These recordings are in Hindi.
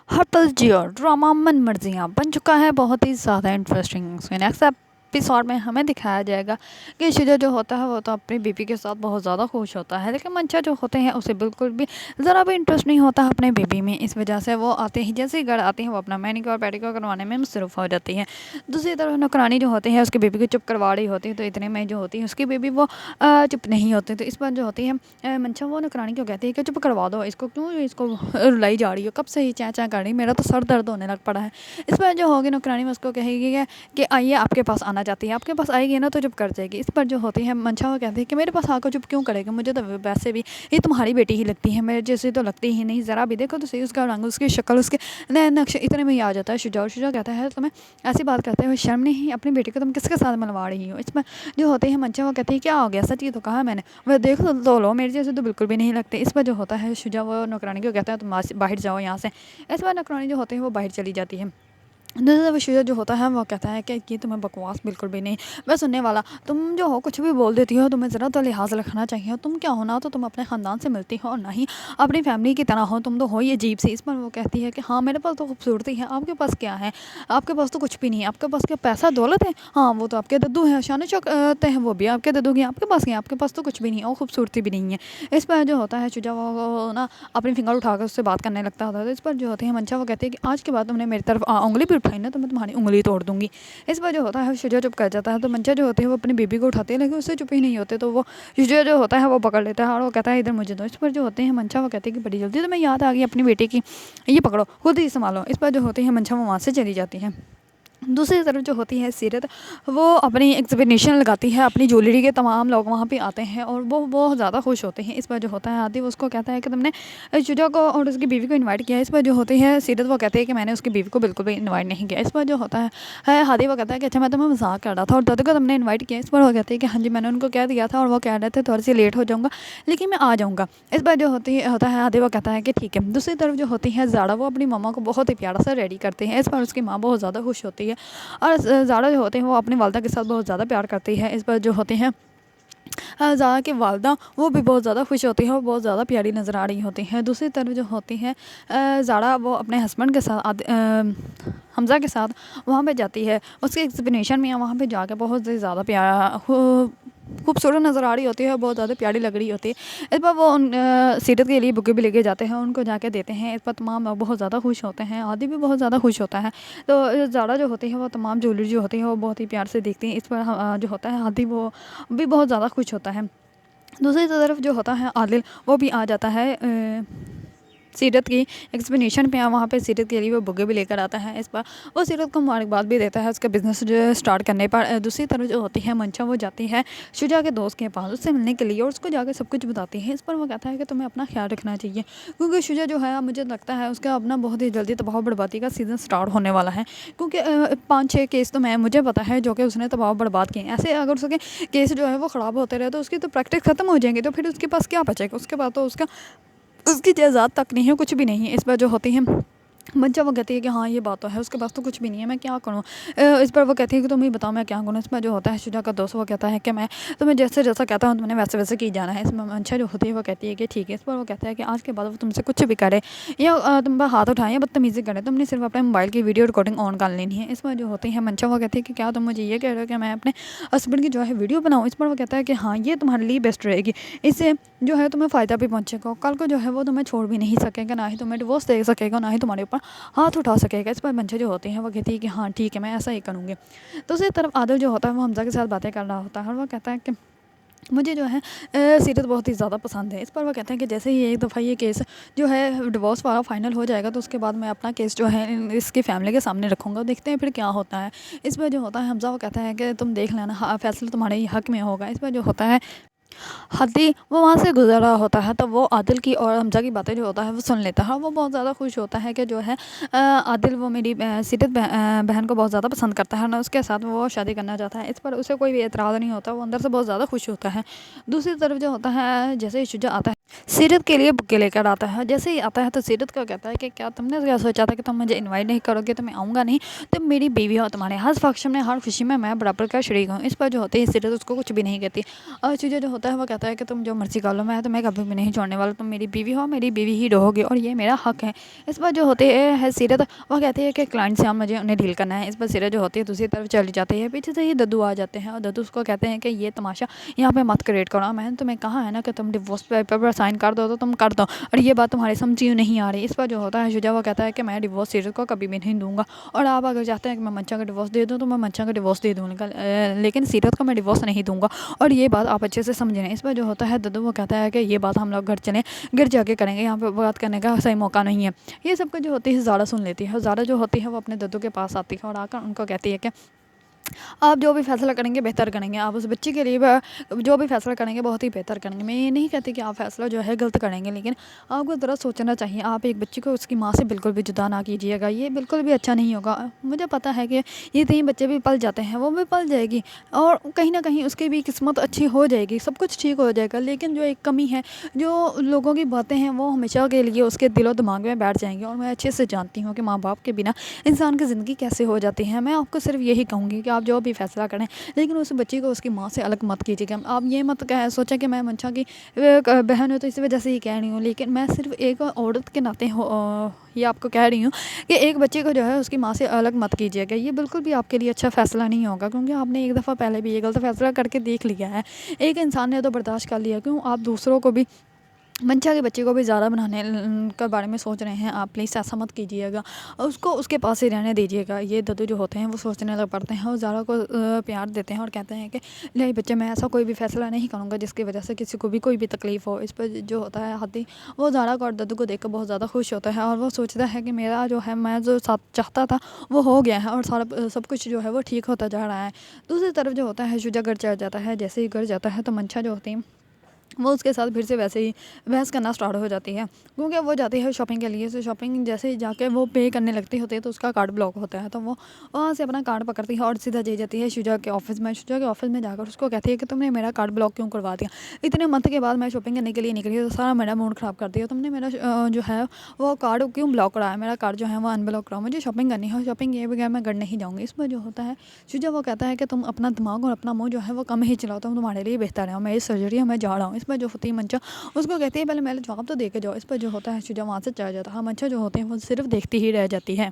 हर पल जियो ड्रामा मन मर्जियाँ बन चुका है बहुत ही ज़्यादा इंटरेस्टिंग। नेक्स्ट एपिसोड में हमें दिखाया जाएगा कि शिजा जो होता है वो तो अपनी बीवी के साथ बहुत ज़्यादा खुश होता है, लेकिन मंचा जो होते हैं उसे बिल्कुल भी ज़रा भी इंटरेस्ट नहीं होता अपने बीवी में। इस वजह से वो आते ही जैसे ही घर आती हैं वो अपना मैनिक्योर पेडिक्योर करवाने में मसरूफ़ हो जाती है। दूसरी तरफ नौकरानी जो होती है उसकी बीवी को चुप करवा रही होती है, तो इतने में जो होती है उसकी बीवी वो चुप नहीं होती। तो इस पर जो होती है मंचा वो नौकरानी को कहती है कि चुप करवा दो इसको, क्यों इसको रुलाई जा रही हो, कब से ही चैं चैं कर रही, मेरा तो सर दर्द होने लग पड़ा है। इस पर जो होगी नौकरानी में उसको कहेगी कि आइए आपके पास आना चाहती है, आपके पास आएगी ना तो चुप कर जाएगी। इस पर जो होती है मंशा वो कहती है कि मेरे पास आकर चुप क्यों करेगा, मुझे तो वैसे भी ये तुम्हारी बेटी ही लगती है, मेरे जैसे तो लगती ही नहीं, ज़रा भी देखो तो सही उसका रंग, उसकी शक्ल, उसके नए नक्श इतने में ही आ जाता है। शुजा कहता है तुम्हें ऐसी बात करते हुए शर्म नहीं, अपनी बेटी को तुम किसके साथ मिलवा रही हो। इसमें जो होते हैं मंशा वो कहती है क्या हो गया, सच ही तो कहा मैंने, वह देख तो लो मेरे जैसे तो बिल्कुल भी नहीं लगते। इस पर जो होता है शुजा वो नौकरानी को कहता है तुम बाहर जाओ यहाँ से। इस बार नौकरानी जो होते हैं वो बाहर चली जाती है। दूसरा विषय जो होता है वो कहता है कि ये तुम्हें बकवास बिल्कुल भी नहीं, मैं सुनने वाला, तुम जो हो कुछ भी बोल देती हो, तुम्हें ज़रा तो लिहाज रखना चाहिए। तुम क्या हो ना तो तुम अपने ख़ानदान से मिलती हो और ना ही अपनी फैमिली की तरह हो, तुम तो हो ये अजीब सी। इस पर वो कहती है कि हाँ मेरे पास तो खूबसूरती है, आपके पास क्या है, आपके पास तो कुछ भी नहीं है, आपके पास क्या पैसा दौलत है, हाँ वो तो आपके दद्दू हैं, शान शौकत हैं वो भी आपके दद्दू की, आपके पास क्या है, आपके पास तो कुछ भी नहीं है और खूबसूरती भी नहीं है। इस पर जो होता है शुजा वो ना अपनी फिंगर उठाकर उससे बात करने लगता होता है। तो इस पर जो होते हैं मंशा वो कहते हैं कि आज के बाद तुमने मेरी तरफ उंगली भी उठाई ना तो मैं तुम्हारी उंगली तोड़ दूंगी। इस पर जो होता है शुजा चुप कर जाता है। तो मंशा जो होती है वो अपनी बीबी को उठाते हैं, लेकिन उससे चुप ही नहीं होते, तो वो शुजा जो होता है वो पकड़ लेता है और वो कहता है इधर मुझे दो। इस पर जो होते हैं मंशा वो कहते हैं कि बड़ी जल्दी तुम्हें याद आ गई अपनी बेटी की, ये पकड़ो खुद ही संभालो। इस पर जो होती है मंशा वो वहाँ से चली जाती है। दूसरी तरफ जो होती है सीरत, वो अपनी एग्जीबिशन लगाती है, अपनी ज्वेलरी के तमाम लोग वहाँ पे आते हैं और वो बहुत ज़्यादा खुश होते हैं। इस पर जो होता है आदि वो उसको कहता है कि तुमने शुजा को और उसकी बीवी को इनवाइट किया। इस पर जो होती है सीरत वो कहती है कि मैंने उसकी बीवी को बिल्कुल भी इनवाइट नहीं किया। इस पर जो होता है हादी वो कहता है कि अच्छा मैं तुम्हें मजाक कर रहा था और दादा को तुमने इन्वाइट किया। इस पर वो कहती है कि हाँ जी मैंने उनको कह दिया था और वो कह रहे थे थोड़ी सी लेट हो जाऊँगा लेकिन मैं आ जाऊँगा। इस पर जो होता है हादी वो कहता है कि ठीक है। दूसरी तरफ जो होती है ज़ारा, वो अपनी मम्मा को बहुत ही प्यारा सा रेडी करते हैं। इस पर उसकी माँ बहुत ज़्यादा खुश होती है और ज़ारा जो होते हैं वो अपनी वालदा के साथ बहुत ज़्यादा प्यार करती है। इस पर जो होते हैं ज़ारा की वालदा वो भी बहुत ज़्यादा खुश होती है और बहुत ज़्यादा प्यारी नज़र आ रही होती है। दूसरी तरफ जो होती है ज़ारा वो अपने हस्बैंड के साथ हमज़ा के साथ वहाँ पे जाती है, उसके एग्जीबिशन में वहाँ पे जाकर बहुत ही ज़्यादा प्यारा खूबसूरत नज़र आ रही होती है, बहुत ज़्यादा प्यारी लग रही होती है। इस पर वो सीरत के लिए बुके भी लेके जाते हैं, उनको जाके देते हैं। इस पर तमाम लोग बहुत ज़्यादा खुश होते हैं, आदि भी बहुत ज़्यादा खुश होता है। तो ज़ारा जो होती है वो तमाम ज्वेलरी जो होती है वो बहुत ही प्यार से देखती हैं। इस पर जो होता है आदि वो भी बहुत ज़्यादा खुश होता है। दूसरी तरफ जो होता है आदिल वो भी आ जाता है सीरत की एक्सप्लेनेशन पे, वहाँ पे सीरत के लिए वो बुके भी लेकर आता है। इस पर वो सीरत को मुबारकबाद भी देता है उसका बिज़नेस जो स्टार्ट करने पर। दूसरी तरफ जो होती है मंशा, वो जाती है शुजा के दोस्त के पास उससे मिलने के लिए और उसको जाकर सब कुछ बताती है। इस पर वो कहता है कि तुम्हें अपना ख्याल रखना चाहिए, क्योंकि शुजा जो है मुझे लगता है उसका अपना बहुत ही जल्दी तबाह बर्बादी का सीज़न स्टार्ट होने वाला है, क्योंकि 5-6 केस तो मुझे पता है जो कि उसने तबाह बर्बाद किए। ऐसे अगर उसके केस जो है वो ख़राब होते रहे तो उसकी तो प्रैक्टिस ख़त्म हो जाएंगी, तो फिर उसके पास क्या बचेगा, उसके पास तो उसकी जायदाद तक नहीं है, कुछ भी नहीं है। इस पर जो होती है मंशा वो कहती है कि हाँ ये बात तो है, उसके पास तो कुछ भी नहीं है, मैं क्या करूँ। इस पर वो कहती है कि तुम ही बताओ मैं क्या करूँ। इसमें जो होता है शुजा का दोस्त वो कहता है कि मैं तुम्हें जैसे जैसा कहता हूँ तुमने वैसे वैसे की जाना है। इसमें मंशा जो होती है वो कहती है कि ठीक है। इस पर वो कहता है कि आज के बाद वो तुमसे कुछ भी करे या तुम पर हाथ उठाएं या बदतमीज़ी करे, तुमने सिर्फ अपने मोबाइल की वीडियो रिकॉर्डिंग ऑन कर लेनी है। इसमें जो होती है मंशा वो कहती है कि क्या तुम मुझे ये कह रहे हो कि मैं अपने हस्बैंड की जो है वीडियो बनाऊँ। इस पर वो कहता है कि हाँ ये तुम्हारे लिए बेस्ट रहेगी, इससे जो है तुम्हें फ़ायदा भी पहुँचेगा, कल को जो है वो तुम्हें छोड़ भी नहीं सकेगा, ना ही तुम्हें डिवोर्स दे सकेगा, ना ही तुम्हारे ऊपर हाथ उठा सकेगा। इस पर मंशा जो होती है वो कहती है कि हाँ ठीक है मैं ऐसा ही करूँगी। दूसरी तरफ आदिल जो होता है वो हमज़ा के साथ बातें कर रहा होता है और वो कहता है कि मुझे जो है सीरत बहुत ही ज़्यादा पसंद है। इस पर वो कहते हैं कि जैसे ही एक दफ़ा ये केस जो है डिवोर्स वाला फाइनल हो जाएगा तो उसके बाद मैं अपना केस जो है इसकी फैमिली के सामने रखूँगा, देखते हैं फिर क्या होता है। इस पर जो होता है हमज़ा वो कहता है कि तुम देख लेना, फैसला तुम्हारे ही हक़ में होगा। इस पर जो होता है हाथी वो वहाँ से गुजर रहा होता है, तब वो आदिल की और हमज़ा की बातें जो होता है वो सुन लेता है। वो बहुत ज़्यादा खुश होता है कि जो है आदिल वो मेरी सीरत बहन को बहुत ज़्यादा पसंद करता है ना, उसके साथ वो शादी करना चाहता है। इस पर उसे कोई भी एतराज़ नहीं होता, वो अंदर से बहुत ज़्यादा खुश होता है। दूसरी तरफ जो होता है जैसे ही शुजा आता है सीरत के लिए बुके लेकर आता है। जैसे ही आता है तो सीरत को कहता है कि क्या तुमने क्या सोचा था कि तुम मुझे इनवाइट नहीं करोगे, तो मैं आऊँगा नहीं, तुम मेरी बीवी हो, तुम्हारे हर फंक्शन में हर खुशी में मैं बराबर का शरीक हूँ। इस पर जो होती है सीरत उसको कुछ भी नहीं कहती और शुजा जो होता है वो कहता है कि तुम जो मर्ज़ी कर लो, मैं तुम्हें कभी भी नहीं छोड़ने वाला, तुम मेरी बीवी हो, मेरी बीवी ही रहोगी और ये मेरा हक है। इस पर जो होती है सीरत, वो कहती है कि क्लाइंट से मुझे उन्हें डील करना है। इस पर सीरत जो होती है दूसरी तरफ चली जाती है। पीछे से ही दद्दू आ जाते हैं और दद्दू उसको कहते हैं कि ये तमाशा यहाँ पे मत क्रिएट करो, मैंने तुम्हें कहा है ना कि तुम डिवोर्स पेपर पर साइन कर दो तो तुम कर दो, और ये बात तुम्हारी समझ ही नहीं आ रही। इस पर जो होता है शुजा वो कहता है कि मैं डिवोर्स सीरत को कभी भी नहीं दूंगा, और आप अगर चाहते हैं कि मैं मंचा का डिवोर्स दे दूँ तो मैं मंचा का डिवोर्स दे दूँगा, लेकिन सीरत को मैं डिवोर्स नहीं दूंगा, और ये बात आप अच्छे से समझ लें। इस पर जो होता है दद्दू वो कहता है कि ये बात हम लोग घर चलें, घर जाके करेंगे, यहाँ पे बात करने का सही मौका नहीं है। ये सब कुछ जो होती है ज़ारा सुन लेती है। ज़ारा जो होती है वो अपने दद्दू के पास आती है और आकर उनको कहती है कि आप जो भी फ़ैसला करेंगे बेहतर करेंगे, आप उस बच्चे के लिए जो भी फ़ैसला करेंगे बहुत ही बेहतर करेंगे। मैं ये नहीं कहती कि आप फ़ैसला जो है गलत करेंगे, लेकिन आपको ज़रा सोचना चाहिए। आप एक बच्चे को उसकी माँ से बिल्कुल भी जुदा ना कीजिएगा, ये बिल्कुल भी अच्छा नहीं होगा। मुझे पता है कि ये 3 बच्चे भी पल जाते हैं, वो भी पल जाएगी और कहीं न कहीं उसकी भी किस्मत अच्छी हो जाएगी, सब कुछ ठीक हो जाएगा। लेकिन जो एक कमी है, जो लोगों की बातें हैं वो हमेशा के लिए उसके दिलो-दिमाग में बैठ जाएँगी, और मैं अच्छे से जानती हूँ कि माँ-बाप के बिना इंसान की ज़िंदगी कैसे हो जाती है। मैं आपको सिर्फ़ यही कहूँगी कि आप जो भी फ़ैसला करें, लेकिन उस बच्ची को उसकी माँ से अलग मत कीजिएगा। आप ये मत सोचें कि मैं मंशा की बहन हूँ तो इसी वजह से ही कह रही हूँ, लेकिन मैं सिर्फ़ एक औरत के नाते ये आपको कह रही हूँ कि एक बच्चे को जो है उसकी माँ से अलग मत कीजिएगा। ये बिल्कुल भी आपके लिए अच्छा फ़ैसला नहीं होगा, क्योंकि आपने एक दफ़ा पहले भी ये गलत फ़ैसला करके देख लिया है। एक इंसान ने तो बर्दाश्त कर लिया, क्यों आप दूसरों को भी, मंशा के बच्चे को भी ज़्यादा बनाने के बारे में सोच रहे हैं। आप प्लीज़ ऐसा मत कीजिएगा, उसको उसके पास ही रहने दीजिएगा। ये दद्दू जो होते हैं वो सोचने लग पड़ते हैं और ज़ारा को प्यार देते हैं और कहते हैं कि नहीं बच्चे, मैं ऐसा कोई भी फ़ैसला नहीं करूँगा जिसकी वजह से किसी को भी कोई भी तकलीफ़ हो। इस पर जो होता है हाथी, वो ज़ारा को और दद्दू को देख कर बहुत ज़्यादा खुश होता है और वो सोचता है कि मेरा जो है, मैं जो चाहता था वो हो गया है और सारा सब कुछ जो है वो ठीक होता जा रहा है। दूसरी तरफ जो होता है शुजा घर चढ़ जाता है। जैसे ही घर जाता है तो मंशा जो होती है वो उसके साथ फिर से वैसे ही बहस करना स्टार्ट हो जाती है, क्योंकि वो जाती है शॉपिंग के लिए। तो शॉपिंग जैसे ही जाके वो पे करने लगती होती है तो उसका कार्ड ब्लॉक होता है, तो वो वहाँ से अपना कार्ड पकड़ती है और सीधा चली जाती है शुजा के ऑफिस में। शुजा के ऑफिस में जाकर उसको कहती है कि तुमने मेरा कार्ड ब्लॉक क्यों करवा दिया, इतने मंथ के बाद मैं शॉपिंग करने के लिए निकली तो सारा मेरा मूड ख़राब कर दिया, तुमने मेरा जो है वो कार्ड क्यों ब्लॉक कराया, मेरा कार्ड जो है वो अनब्लॉक कराओ, मुझे शॉपिंग करनी है, शॉपिंग किए बगैर मैं घर नहीं जाऊँगी। इस पर जो होता है शुजा वो कहता है कि तुम अपना दिमाग और अपना मुँह जो है वो कम ही चलाओ, तुम तुम्हारे लिए बेहतर है, और मेरी सर्जरी है, मैं जा रहा हूँ। इस पर जो होती है मंशा उसको कहती है पहले मेरे जवाब तो दे के जाओ। इस पर जो होता है शुजा वहाँ से चला जाता है। मंशा जो होते हैं वो सिर्फ देखती ही रह जाती है।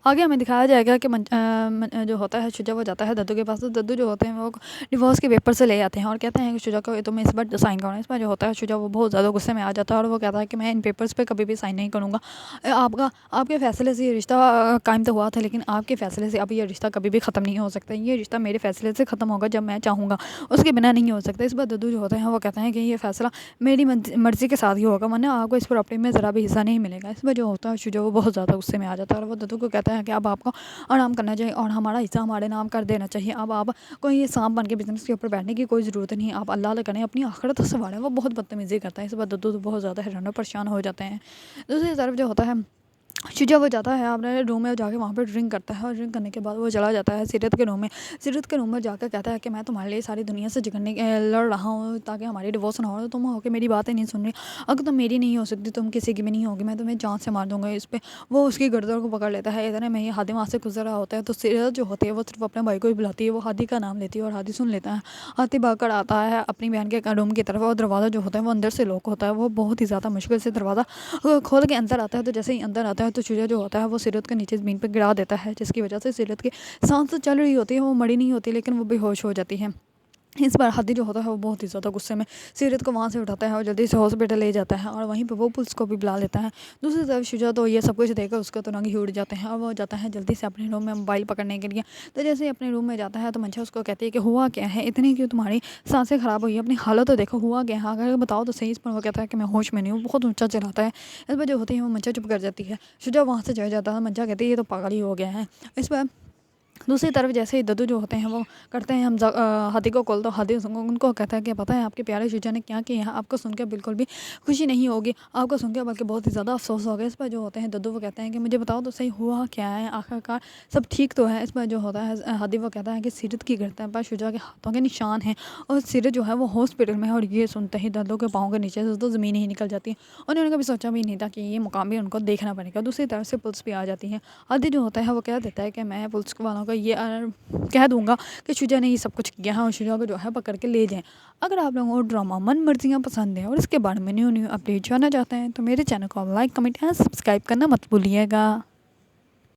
आगे हमें दिखाया जाएगा कि जो होता है शुजा वो जाता है दद्दू के पास, तो दद्दू जो होते हैं वो डिवोर्स के पेपर से ले आते हैं और कहते हैं कि शुजा को तुम इस बार साइन करो। इस पर जो होता है शुजा वो बहुत ज़्यादा गुस्से में आ जाता है और वो कहता है कि मैं इन पेपर्स पे कभी भी साइन नहीं करूँगा। आपके फ़ैसले से ये रिश्ता कायम तो हुआ था, लेकिन आपके फ़ैसले से अब ये रिश्ता कभी भी ख़त्म नहीं हो सकता। ये रिश्ता मेरे फ़ैसले से ख़त्म होगा जब मैं चाहूँगा, उसके बिना नहीं हो सकता। इस बार दद्दू जो होते हैं वो कहते हैं कि ये फ़ैसला मेरी मर्ज़ी के साथ ही होगा, वरना आपको इस प्रॉपर्टी में ज़रा भी हिस्सा नहीं मिलेगा। इस पर जो होता है शुजा वो बहुत ज़्यादा गुस्से में आ जाता है और वो दद्दू को कहता है कि अब आपको आराम करना चाहिए और हमारा हिस्सा हमारे नाम कर देना चाहिए। अब आप कोई ये सांप बन के बिजनेस के ऊपर बैठने की कोई ज़रूरत नहीं है, आप अल्लाह करें, अपनी आखिरत संवारें। वो बहुत बदतमीज़ी करता है। इस बार दद्दू तो बहुत ज़्यादा हैरान और परेशान हो जाते हैं। दूसरी तरफ जो होता है शुजा वो जाता है अपने रूम में, जाके वहाँ पे ड्रिंक करता है और ड्रिंक करने के बाद वो चला जाता है सीरत के रूम में। सीरत के रूम में जाकर कहता है कि मैं तुम्हारे लिए सारी दुनिया से लड़ रहा हूँ ताकि हमारी डिवोर्स ना हो, तो तुम होके मेरी बातें नहीं सुन रही। अगर तुम मेरी नहीं हो सकती, तुम किसी की भी नहीं होगी, मैं तुम्हें जान से मार दूंगा। इस पर वो उसकी गर्दन को पकड़ लेता है। इतने में ही हादी वहाँ से गुजर रहा होता है, तो सीरत जो होती है वो सिर्फ अपने भाई को ही बुलाती है। वो हादी का नाम लेती है और हादी सुन लेता है। हाथी भागकर आता है अपनी बहन के रूम की तरफ और दरवाज़ा जो होता है वो अंदर से लॉक होता है। वो बहुत ही ज़्यादा मुश्किल से दरवाज़ा खोल के अंदर आता है। तो जैसे ही अंदर आता है तो शुजा जो होता है वो सीरत के नीचे ज़मीन पर गिरा देता है, जिसकी वजह से सीरत की सांस तो चल रही होती है, वो मरी नहीं होती, लेकिन वो बेहोश हो जाती है। इस बार हादी जो होता है वो बहुत ही ज़्यादा गुस्से में सीरत को वहाँ से उठाता है और जल्दी से हॉस्पिटल ले जाता है और वहीं पे वो पुलिस को भी बुला लेता है। दूसरी तरफ शुजा तो ये सब कुछ देखकर उसका तो रंग ही उड़ जाते हैं और वो जाता है जल्दी से अपने रूम में मोबाइल पकड़ने के लिए। तो जैसे ही अपने रूम में जाता है तो मंशा उसको कहती है कि हुआ क्या है, इतनी क्यों तुम्हारी सांसें ख़राब हुई है, अपनी हालत तो देखो, हुआ क्या है, अगर बताओ तो सही। इस पर वो कहता है कि मैं होश में नहीं हूँ, बहुत ऊँचा चलाता है। इस पर जो होती है वो मंशा चुप कर जाती है। शुजा वहाँ से चढ़ जाता है। मंशा कहती है ये तो पागल ही हो गया है। इस पर दूसरी तरफ जैसे ही दद्दू जो होते हैं वो करते हैं हाथी को कॉल, तो हाथी उनको कहता है कि पता है आपके प्यारे शुजा ने क्या किया है, आपको सुनकर बिल्कुल भी खुशी नहीं होगी, आपको सुनकर बल्कि बहुत ही ज़्यादा अफसोस होगा। इस पर जो होते हैं दद्दू वो कहते हैं कि मुझे बताओ तो सही हुआ क्या है, आखिरकार सब ठीक तो है। इस पर जो होता है हाथी वो कहता है कि सीरत की गर्दन पर शुजा के हाथों के निशान हैं और सीरत जो है वो हॉस्पिटल में है। और ये सुनते ही दद्दू के पाँव के नीचे से तो ज़मीन ही निकल जाती है। उन्होंने कभी सोचा भी नहीं था कि ये मुकाम भी उनको देखना पड़ेगा। दूसरी तरफ से पुलिस भी आ जाती है। हाथी जो होता है वो कह देता है कि मैं पुलिस वालों को ये कह दूँगा कि शुजा ने ये सब कुछ किया है और शुजा को जो है पकड़ के ले जाएँ। अगर आप लोगों को ड्रामा मन मर्जियाँ पसंद है और इसके बारे में न्यू न्यू अपडेट जानना चाहते हैं तो मेरे चैनल को लाइक कमेंट एंड सब्सक्राइब करना मत भूलिएगा।